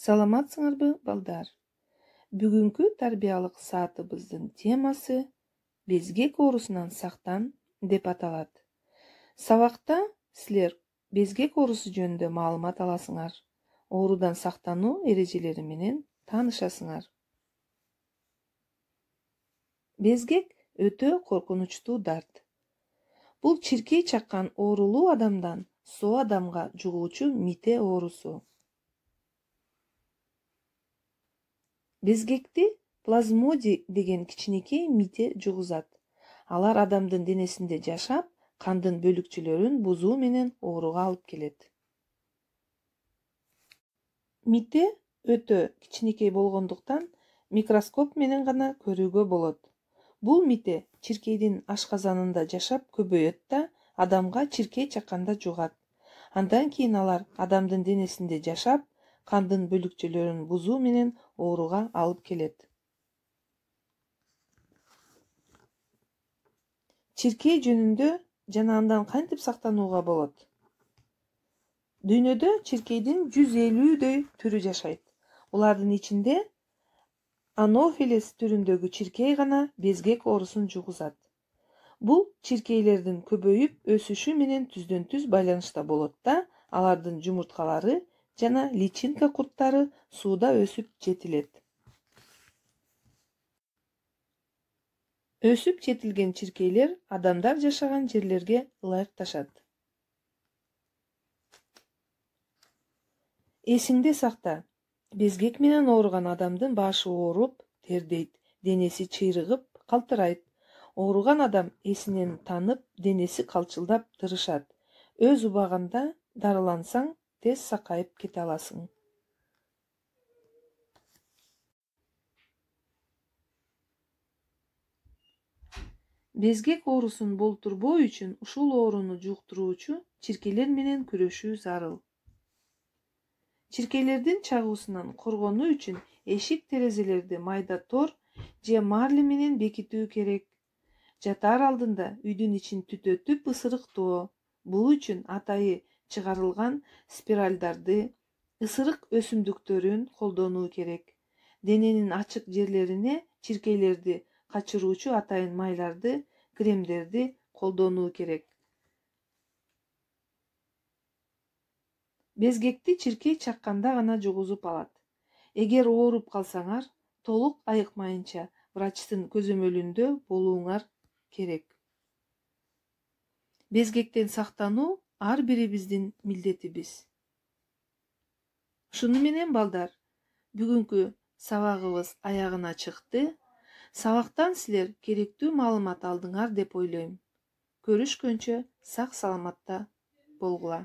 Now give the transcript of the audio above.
Саламатсыңарбы, балдар? Бүгүнкү тарбиялык саатыбыздын темасы безгек оорусунан сактан деп аталат. Сабакта силер безгек оорусу жөнүндө маалымат аласыңар. Оорудан сактануу эрежелери менен таанышасыңар. Безгек өтө коркунучтуу дарт. Бул чиркей чаккан оорулуу адамдан соо адамга жугуучу мите оорусу. Безгекти плазмодий деген кичинекей мите жугузат. Алар адамдын денесинде жашап, кандын бөлүкчөлөрүн бузуу менен ооруга алып келет. Мите өтө кичинекей болгондуктан микроскоп менен гана көрүүгө болот. Бул мите чиркейдин ашказанында жашап көбөйөт да адамга чиркей чакканда жугат. Андан кийин алар адамдын денесинде жашап, кандын бөлүкчөлөрүн бузуу менен ооруга алып келет. Чиркей жөнүндө жана андан кантип сактанууга болот? Дүйнөдө чиркейдин 150дөй түрү жашайт. Улардын ичинде анофилес түрүндөгү чиркей гана безгек оорусун жугузат. Бул чиркейлердин көбөйүп өсүшү менен түздөн-түз байланышта болот да, алардын жумурткалары жана личинка курттары сууда өсүп жетилет. Өсүп жетилген чиркейлер адамдар жашаган жерлерге ылайыкташат. Эсиңде сакта, безгек менен ооруган адамдын башы ооруп, тердейт, денеси чыйрыгып, калтырайт. Ооруган адам эсинен танып, денеси калчылдап тырышат. Өз убагында дарылансаң, тез сакайып кете аласың. Безгек оорусун болтурбоо үчүн ушул ооруну жуктуруучу чиркейлер менен күрөшүү зарыл. Чиркейлердин чагуусунан коргонуу үчүн эшик-терезелерди майда тор же марли менен бекитүү керек. Жатаар алдында үйдүн ичин түтөтүп ысырыктоо. Бул үчүн атайы чыгарылган спиральдарды, ысырык өсүмдүктөрүн колдонуу керек. Дененин ачык жерлерине чиркейлерди качыруучу атайын майларды, кремдерди колдонуу керек. Безгекти чиркей чакканда гана жугузуп алат. Эгер ооруп калсаңар, толук айыкмайынча врачтын көзөмөлүндө болууңар керек. Безгектен сактануу ар бирибиздин милдетибиз. Ушуну менен балдар, бүгүнкү сабагыбыз аягына чыкты. Сабактан силер керектүү маалымат алдыңар деп ойлойм. Көрүшкөнчө сак саламатта болгула.